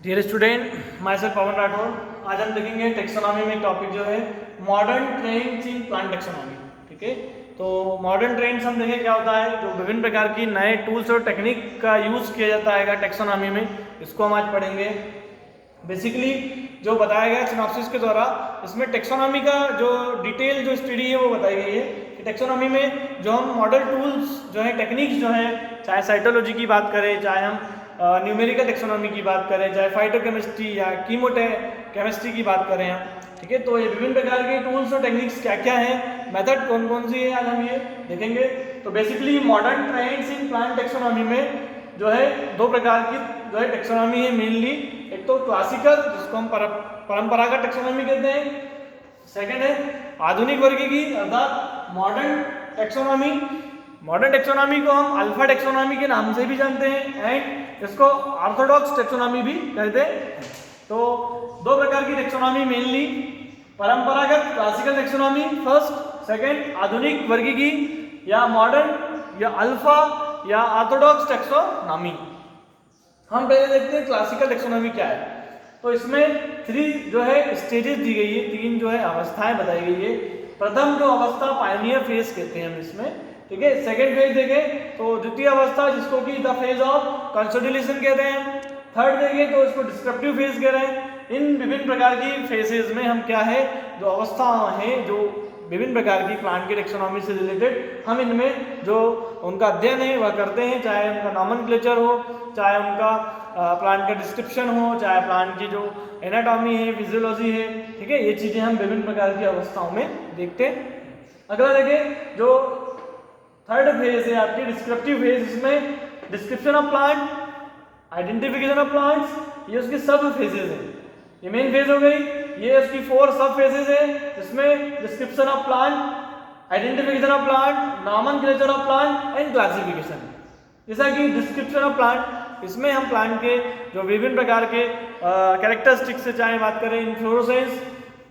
Dear student, my self पवन राठौर। आज हम देखेंगे टेक्सोनॉमी में टॉपिक जो है modern trends in plant taxonomy. ठीक है, तो मॉडर्न ट्रेंड्स हम देखें क्या होता है, जो विभिन्न प्रकार की नए टूल्स और टेक्निक का यूज़ किया जाता है टेक्सोनॉमी में, इसको हम आज पढ़ेंगे। बेसिकली जो बताया गया सिनॉप्सिस के द्वारा, इसमें टेक्सोनॉमी का जो डिटेल जो स्टडी है वो बताई गई है कि टेक्सोनॉमी में जो हम मॉडर्न टूल्स जो है, टेक्निक्स जो है, चाहे साइटोलॉजी की बात करें, चाहे हम न्यूमेरिकल टेक्सोनॉमी की बात करें, चाहे फाइटोकेमिस्ट्री या केमिस्ट्री की बात करें हम, ठीक है, तो ये विभिन्न प्रकार के टूल्स और टेक्निक्स क्या क्या हैं, मेथड कौन कौन सी है, आज हम ये देखेंगे। तो basically modern trends in plant taxonomy में जो है दो प्रकार की जो है टेक्सोनॉमी है मेनली। एक तो क्लासिकल, जिसको हम परंपरागत टेक्सोनॉमी कहते हैं। सेकंड है आधुनिक वर्ग की अर्थात मॉडर्न टेक्सोनॉमी। मॉडर्न टेक्सोनॉमी को हम अल्फा टेक्सोनॉमी के नाम से भी जानते हैं एंड इसको ऑर्थोडॉक्स टेक्सोनॉमी भी कहते हैं। तो दो प्रकार की टेक्सोनॉमी मेनली, परंपरागत क्लासिकल टेक्सोनॉमी फर्स्ट, सेकंड आधुनिक वर्गीकी या मॉडर्न या अल्फा या ऑर्थोडॉक्स टेक्सोनॉमी। हम पहले देखते हैं क्लासिकल टेक्सोनॉमी क्या है। तो इसमें 3 जो है स्टेजेस दी गई है, 3 जो है अवस्थाएं बताई गई है। प्रथम जो अवस्था पायनियर फेज कहते हैं हम इसमें, ठीक है। सेकेंड फेज देखें तो द्वितीय अवस्था, जिसको कि द फेज ऑफ कंसोलिडेशन कहते हैं। थर्ड देखें तो इसको डिस्क्रिप्टिव फेज कह रहे हैं। इन विभिन्न प्रकार की फेजेस में हम क्या है, जो अवस्था है, जो विभिन्न प्रकार की प्लांट की टेक्सोनॉमी से रिलेटेड, हम इनमें जो उनका अध्ययन है वह करते हैं, चाहे उनका नॉमेनक्लेचर हो, चाहे उनका प्लांट का डिस्क्रिप्शन हो, चाहे प्लांट की जो एनाटॉमी है, फिजियोलॉजी है, ठीक है, ये चीज़ें हम विभिन्न प्रकार की अवस्थाओं में देखते हैं। अगला देखें जो थर्ड फेज है आपकी डिस्क्रिप्टिव फेज, इसमें description of plant, identification of plants, ये उसकी सब फेजेज है। ये मेन फेज हो गई, ये उसकी 4 सब फेजेज है, इसमें description of plant, identification of plant, nomenclature of plant and classification. जैसा कि डिस्क्रिप्शन ऑफ प्लांट, इसमें हम प्लांट के जो विभिन्न प्रकार के कैरेक्टरिस्टिक्स से चाहे बात करें, inflorescence,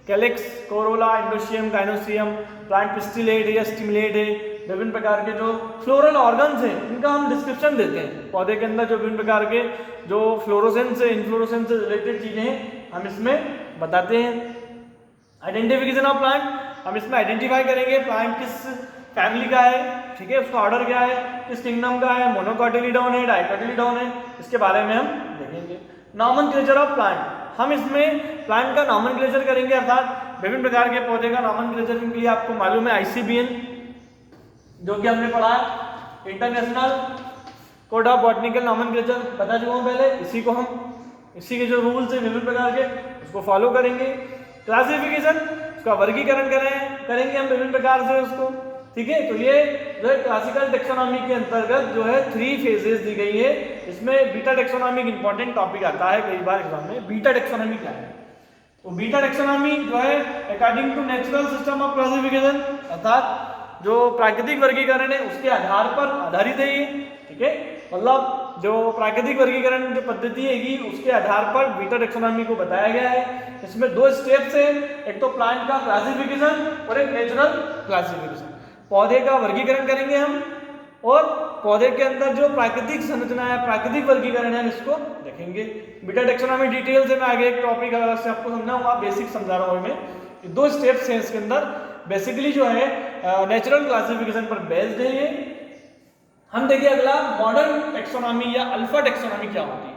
calyx, Corolla, androecium, gynoecium, plant pistillate या स्टिमुलेट है, विभिन्न प्रकार के जो फ्लोरल ऑर्गन्स हैं इनका हम डिस्क्रिप्शन देते हैं। पौधे के अंदर जो विभिन्न प्रकार के जो फ्लोरोसेंस से, इन्फ्लोरेसेंस से रिलेटेड चीज़ें हैं हम इसमें बताते हैं। आइडेंटिफिकेशन ऑफ प्लांट, हम इसमें आइडेंटिफाई करेंगे प्लांट किस फैमिली का है, ठीक है, उसका ऑर्डर क्या है, किस किंगडम का है, मोनोकॉटिलीडॉन है, डाइकॉटिलीडॉन है, इसके बारे में हम देखेंगे। नॉमेनक्लेचर ऑफ प्लांट, हम इसमें प्लांट का नॉमेनक्लेचर करेंगे, अर्थात विभिन्न प्रकार के पौधे का नॉमेनक्लेचर के लिए आपको मालूम है ICBN, जो कि हमने पढ़ा है, international code of botanical nomenclature, बता चुका हूँ पहले। इसी के जो रूल्स हैं विभिन्न प्रकार के, उसको फॉलो करेंगे। क्लासिफिकेशन, उसका वर्गीकरण करेंगे हम विभिन्न प्रकार से उसको, ठीक है। तो ये जो है क्लासिकल टेक्सोनॉमी के अंतर्गत जो है 3 फेजेस दी गई है। इसमें बीटा टेक्सोनॉमी एक इंपॉर्टेंट टॉपिक आता है कई बार एग्जाम में। बीटा टेक्सोनॉमी क्या है? तो बीटा टेक्सोनॉमी जो है according to natural system of classification, अर्थात जो प्राकृतिक वर्गीकरण है उसके आधार पर आधारित है ये, ठीक है। मतलब जो प्राकृतिक वर्गीकरण जो पद्धति है उसके आधार पर बीटा टेक्सोनॉमी को बताया गया है। इसमें 2 स्टेप्स है, एक तो प्लांट का क्लासिफिकेशन और एक नेचुरल क्लासिफिकेशन। पौधे का वर्गीकरण करेंगे हम और पौधे के अंदर जो प्राकृतिक संरचना है, प्राकृतिक वर्गीकरण है, इसको देखेंगे। बीटा टेक्सोनॉमी डिटेल से मैं आगे एक टॉपिक से आपको समझाऊंगा, बेसिक समझा रहा हूँ मैं। 2 स्टेप्स हैं इसके अंदर। बेसिकली जो है नेचुरल क्लासिफिकेशन पर बेस्ड है ये। हम देखिए अगला मॉडर्न टेक्सोनॉमी या अल्फा टेक्सोनॉमी क्या होती है।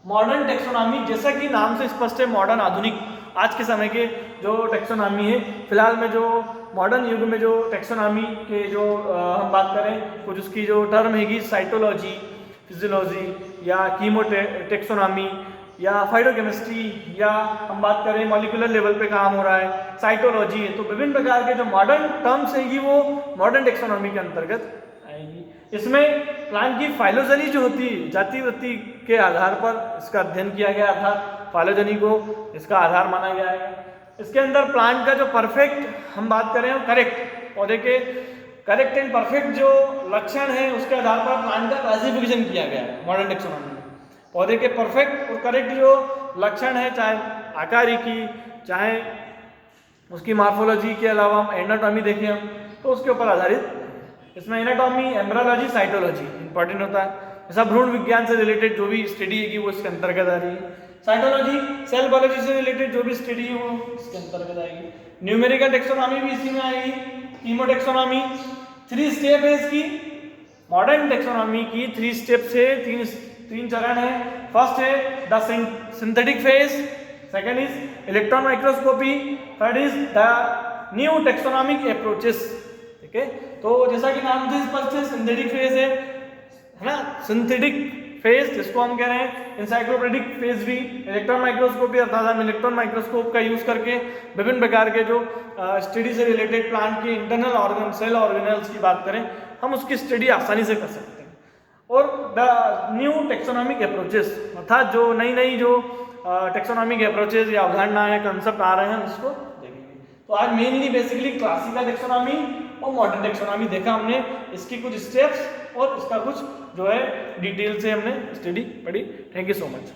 मॉडर्न टेक्सोनॉमी, जैसा कि नाम से स्पष्ट है, मॉडर्न आधुनिक, आज के समय के जो टेक्सोनॉमी है, फिलहाल में जो मॉडर्न युग में जो टेक्सोनॉमी के जो हम बात करें, कुछ उसकी जो टर्म हैगी, साइटोलॉजी, फिजियोलॉजी या कीमोटेक्सोनॉमी या फाइटोकेमिस्ट्री, या हम बात करें मॉलिक्यूलर लेवल पे काम हो रहा है, साइटोलॉजी है, तो विभिन्न प्रकार के जो मॉडर्न टर्म्स हैगी वो मॉडर्न टेक्सोनॉमी के अंतर्गत आएगी। इसमें प्लांट की फाइलोजेनी जो होती है, जाति वृत्ति के आधार पर इसका अध्ययन किया गया, अर्थात फाइलोजेनी को इसका आधार माना गया है। इसके अंदर प्लांट का जो परफेक्ट हम बात करें, करेक्ट, पौधे के करेक्ट एंड परफेक्ट जो लक्षण है उसके आधार पर प्लांट का क्लासिफिकेशन किया गया है मॉडर्न टेक्सोनॉमी में। पौधे के परफेक्ट और करेक्ट जो लक्षण है, चाहे आकारिकी, चाहे उसकी मार्फोलॉजी के अलावा हम एनाटॉमी देखें हम, तो उसके ऊपर आधारित इसमें एनाटॉमी, एम्ब्रियोलॉजी, साइटोलॉजी इंपॉर्टेंट होता है। जैसा भ्रूण विज्ञान से रिलेटेड जो भी स्टडी है कि वो इसके अंतर्गत आ रही है। साइटोलॉजी सेल बायोलॉजी से रिलेटेड जो भी स्टडी है वो इसके अंतर्गत आएगी। न्यूमेरिकल टेक्सोनॉमी भी इसी में आएगी। कीमो टेक्सोनॉमी 3 स्टेप है इसकी। मॉडर्न टेक्सोनॉमी की 3 स्टेप से तीन चरण है। फर्स्ट है the synthetic phase, second is electron microscopy, third is the new taxonomic approaches. ठीक है, तो जैसा कि नाम से स्पष्ट है, सिंथेटिक फेज है ना, सिंथेटिक फेज जिसको हम कह रहे हैं इंसाइक्लोपीडिक फेज भी। इलेक्ट्रॉन माइक्रोस्कोपी अर्थात हम इलेक्ट्रॉन माइक्रोस्कोप का यूज करके विभिन्न प्रकार के जो स्टडी से रिलेटेड प्लांट के इंटरनल ऑर्गन सेल ऑर्गेनल्स की बात करें, हम उसकी स्टडी आसानी से कर सकते हैं। और द न्यू टेक्सोनॉमिक अप्रोचेस अर्थात जो नई जो टेक्सोनॉमिक अप्रोचेस या अवधारणाएं कंसेप्ट आ रहे हैं उसको देखेंगे। तो आज मेनली बेसिकली क्लासिकल टेक्सोनॉमी और मॉडर्न टेक्सोनॉमी देखा हमने, इसकी कुछ स्टेप्स और इसका कुछ जो है डिटेल से हमने स्टडी पढ़ी। Thank you so much.